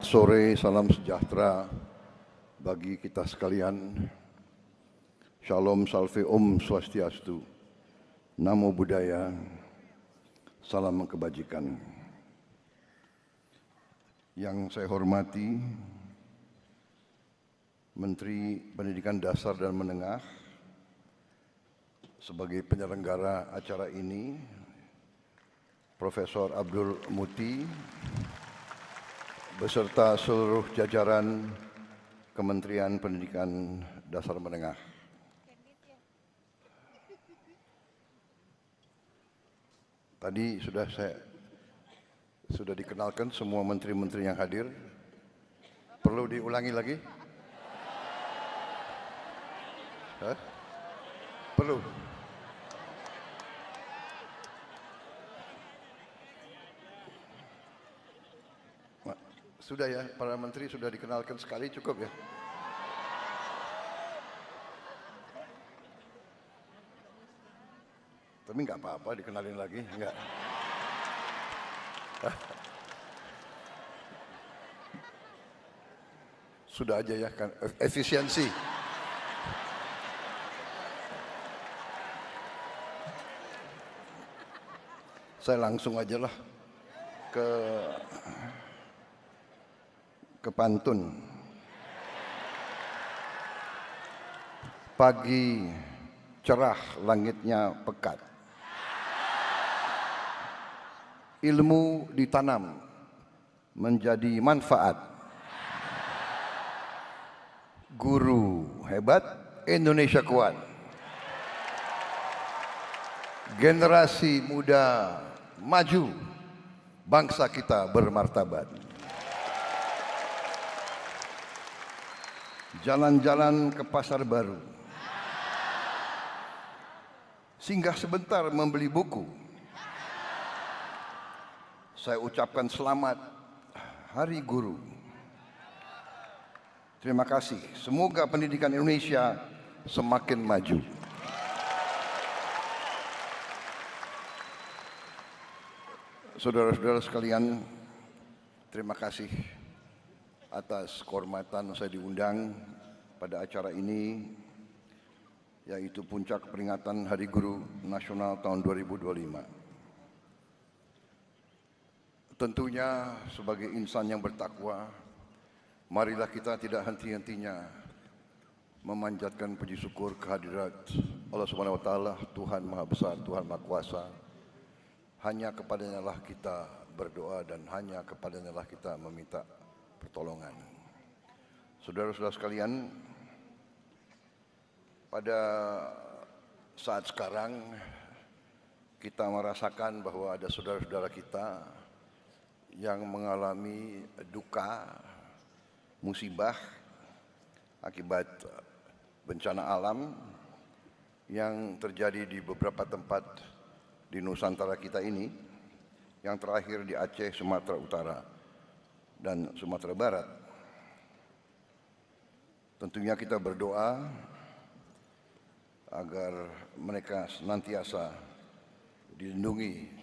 sore, salam sejahtera bagi kita sekalian. Shalom, salve, om swastiastu, namo buddhaya, salam kebajikan. Yang saya hormati Menteri Pendidikan Dasar dan Menengah sebagai penyelenggara acara ini, Profesor Abdul Muti, beserta seluruh jajaran Kementerian Pendidikan Dasar Menengah. Tadi sudah dikenalkan semua menteri-menteri yang hadir. Perlu diulangi lagi? Hah? Perlu? Sudah ya, para menteri sudah dikenalkan sekali, cukup ya? Tapi nggak apa-apa dikenalin lagi, nggak. Sudah aja ya, kan efisiensi. Saya langsung aja lah ke pantun. Pagi cerah langitnya pekat, ilmu ditanam menjadi manfaat. Guru hebat, Indonesia kuat. Generasi muda maju, bangsa kita bermartabat. Jalan-jalan ke pasar baru, singgah sebentar membeli buku. Saya ucapkan selamat Hari Guru. Terima kasih. Semoga pendidikan Indonesia semakin maju. Saudara-saudara sekalian, terima kasih atas kehormatan saya diundang pada acara ini, yaitu puncak peringatan Hari Guru Nasional tahun 2025. Tentunya sebagai insan yang bertakwa, marilah kita tidak henti-hentinya memanjatkan puji syukur kehadirat Allah Subhanahu wa taala, Tuhan Maha Besar, Tuhan Maha Kuasa. Hanya kepadanya lah kita berdoa dan hanya kepadanya lah kita meminta pertolongan. Saudara-saudara sekalian, pada saat sekarang kita merasakan bahwa ada saudara-saudara kita yang mengalami duka, musibah akibat bencana alam yang terjadi di beberapa tempat di Nusantara kita ini, yang terakhir di Aceh, Sumatera Utara, dan Sumatera Barat. Tentunya kita berdoa agar mereka senantiasa dilindungi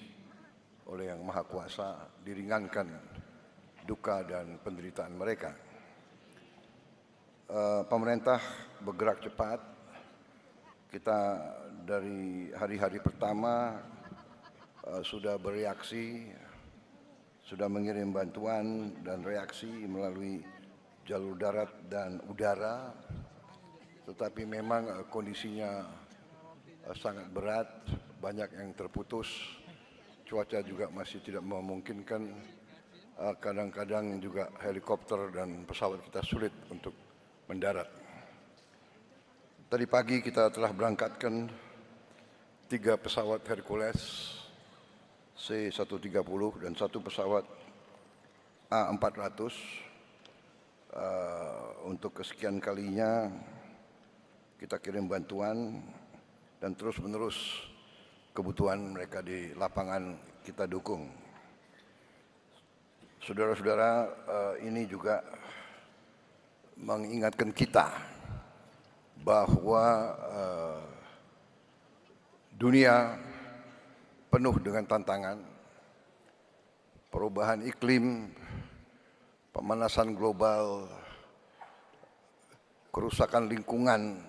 oleh Yang Maha Kuasa, diringankan duka dan penderitaan mereka. Pemerintah bergerak cepat. Kita dari hari-hari pertama sudah bereaksi, sudah mengirim bantuan dan reaksi melalui jalur darat dan udara, tetapi memang kondisinya sangat berat, banyak yang terputus, cuaca juga masih tidak memungkinkan, kadang-kadang juga helikopter dan pesawat kita sulit untuk mendarat. Tadi pagi kita telah berangkatkan 3 pesawat Hercules C-130 dan 1 pesawat A400. Untuk kesekian kalinya kita kirim bantuan dan terus-menerus kebutuhan mereka di lapangan kita dukung. Saudara-saudara, ini juga mengingatkan kita bahwa dunia penuh dengan tantangan, perubahan iklim, pemanasan global, kerusakan lingkungan,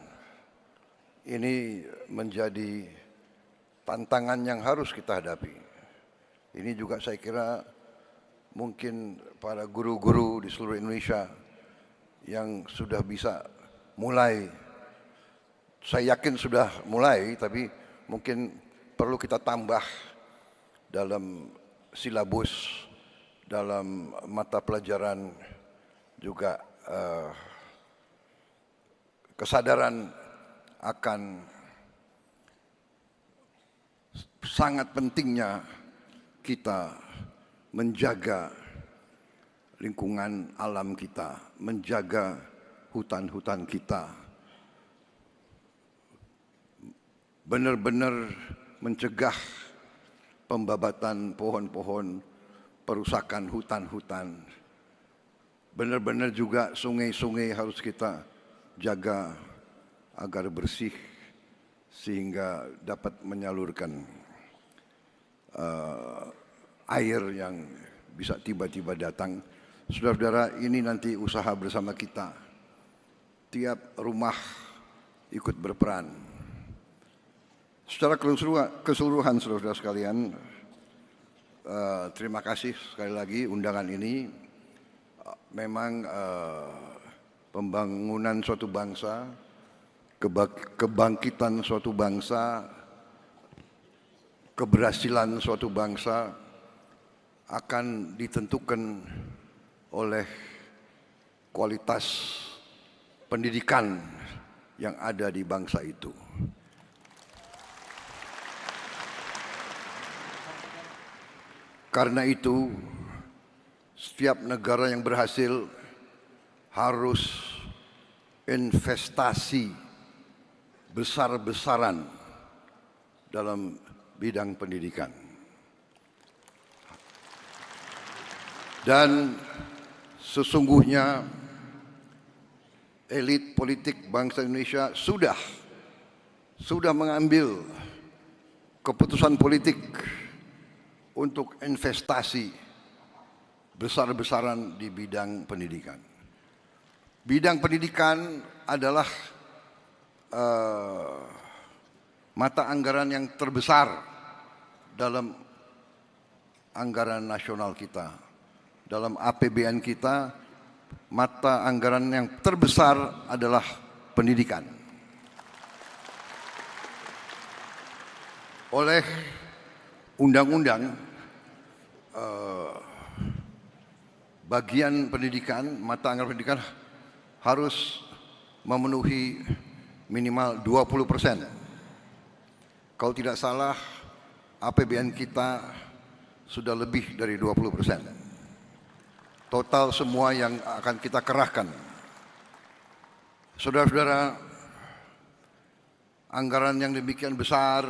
ini menjadi tantangan yang harus kita hadapi. Ini juga saya kira mungkin para guru-guru di seluruh Indonesia yang sudah bisa mulai, saya yakin sudah mulai, tapi mungkin perlu kita tambah dalam silabus, dalam mata pelajaran juga kesadaran akan sangat pentingnya kita menjaga lingkungan alam kita, menjaga hutan-hutan kita, benar-benar mencegah pembabatan pohon-pohon, perusakan hutan-hutan. Benar-benar juga sungai-sungai harus kita jaga agar bersih sehingga dapat menyalurkan air yang bisa tiba-tiba datang. Saudara-saudara, ini nanti usaha bersama kita. Tiap rumah ikut berperan. Secara keseluruhan, saudara-saudara sekalian, terima kasih sekali lagi undangan ini. Memang pembangunan suatu bangsa, kebangkitan suatu bangsa, keberhasilan suatu bangsa akan ditentukan oleh kualitas pendidikan yang ada di bangsa itu. Karena itu, setiap negara yang berhasil harus investasi besar-besaran dalam bidang pendidikan. Dan sesungguhnya elit politik bangsa Indonesia sudah mengambil keputusan politik untuk investasi besar-besaran di bidang pendidikan. Bidang pendidikan adalah mata anggaran yang terbesar dalam anggaran nasional kita. Dalam APBN kita, mata anggaran yang terbesar adalah pendidikan. Oleh undang-undang, bagian pendidikan, mata anggaran pendidikan harus memenuhi minimal 20%. Kalau tidak salah, APBN kita sudah lebih dari 20%. Total semua yang akan kita kerahkan. Saudara-saudara, anggaran yang demikian besar,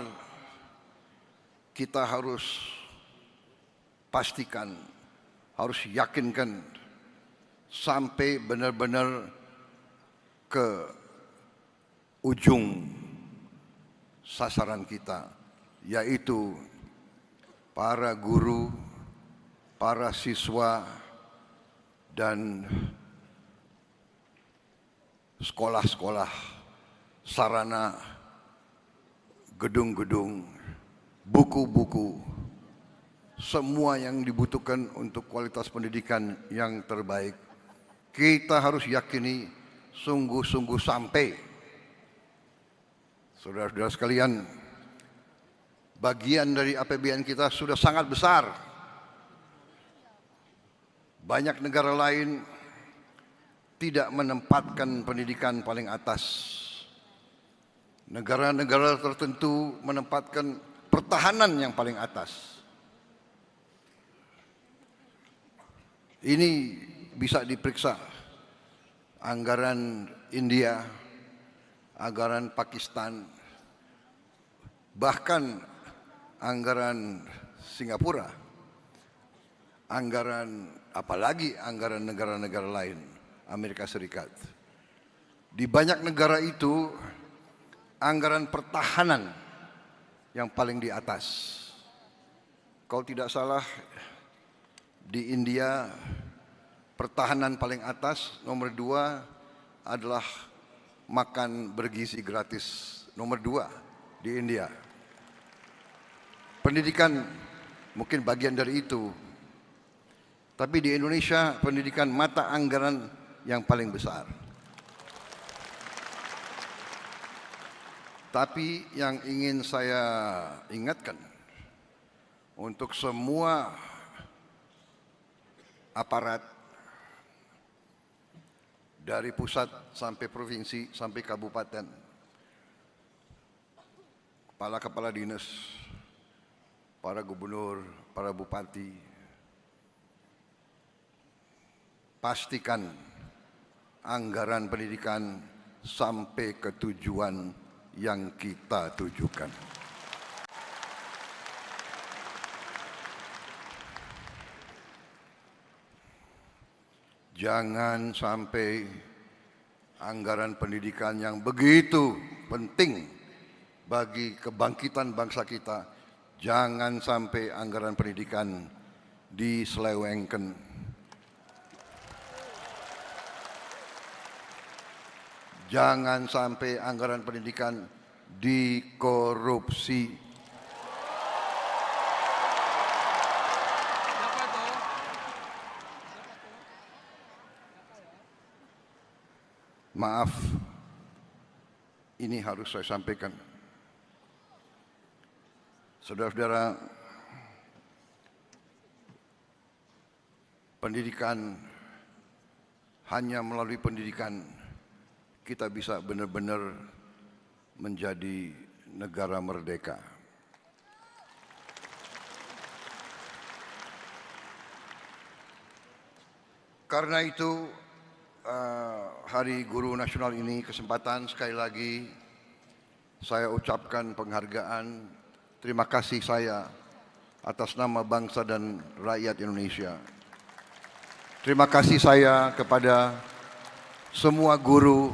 kita harus pastikan, harus yakinkan sampai benar-benar ke ujung sasaran kita, yaitu para guru, para siswa, dan sekolah-sekolah, sarana, gedung-gedung, buku-buku, semua yang dibutuhkan untuk kualitas pendidikan yang terbaik. Kita harus yakini sungguh-sungguh sampai. Saudara-saudara sekalian, bagian dari APBN kita sudah sangat besar. Banyak negara lain tidak menempatkan pendidikan paling atas. Negara-negara tertentu menempatkan pertahanan yang paling atas. Ini bisa diperiksa anggaran India, anggaran Pakistan, bahkan anggaran Singapura, apalagi anggaran negara-negara lain, Amerika Serikat. Di banyak negara itu, anggaran pertahanan yang paling di atas. Kalau tidak salah, di India pertahanan paling atas, nomor 2 adalah makan bergizi gratis, nomor 2 di India. Pendidikan mungkin bagian dari itu, tapi di Indonesia pendidikan mata anggaran yang paling besar. Tapi yang ingin saya ingatkan untuk semua aparat dari pusat sampai provinsi sampai kabupaten, kepala-kepala dinas, para gubernur, para bupati, pastikan anggaran pendidikan sampai ke tujuan yang kita tujukan. Jangan sampai anggaran pendidikan yang begitu penting bagi kebangkitan bangsa kita, jangan sampai anggaran pendidikan diselewengkan. Jangan sampai anggaran pendidikan dikorupsi. Maaf, ini harus saya sampaikan. Saudara-saudara, pendidikan, hanya melalui pendidikan kita bisa benar-benar menjadi negara merdeka. Karena itu, Hari Guru Nasional ini kesempatan sekali lagi saya ucapkan penghargaan, terima kasih saya atas nama bangsa dan rakyat Indonesia. Terima kasih saya kepada semua guru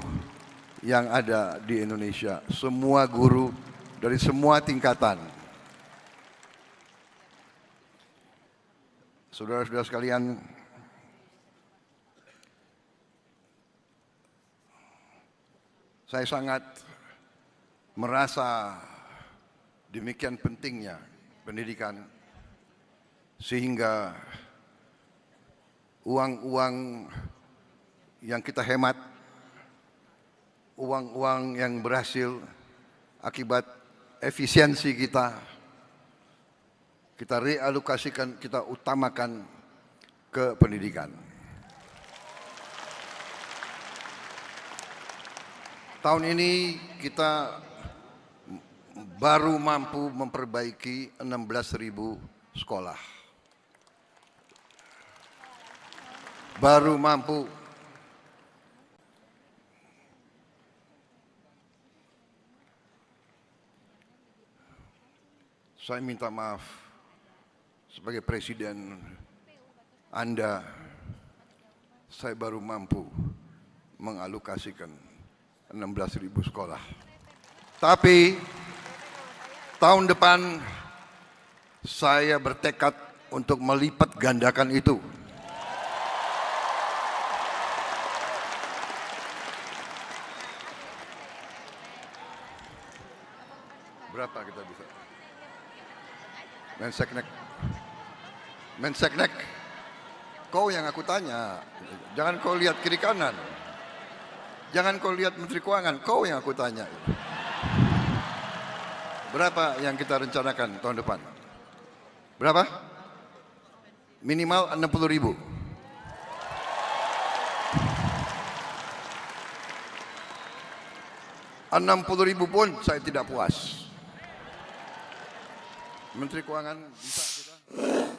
yang ada di Indonesia, semua guru dari semua tingkatan. Saudara-saudara sekalian, saya sangat merasa demikian pentingnya pendidikan, sehingga uang-uang yang kita hemat, uang-uang yang berhasil akibat efisiensi kita realokasikan, kita utamakan ke pendidikan. Tahun ini kita baru mampu memperbaiki 16.000 sekolah. Baru mampu. Saya minta maaf sebagai presiden Anda, saya baru mampu mengalokasikan 16.000 sekolah. Tapi tahun depan saya bertekad untuk melipat gandakan itu. Berapa kita bisa? Menseknek, kau yang aku tanya, jangan kau lihat kiri kanan. Jangan kau lihat Menteri Keuangan, kau yang aku tanya. Berapa yang kita rencanakan tahun depan? Berapa? Minimal 60.000. $60.000 pun saya tidak puas. Menteri Keuangan bisa kita?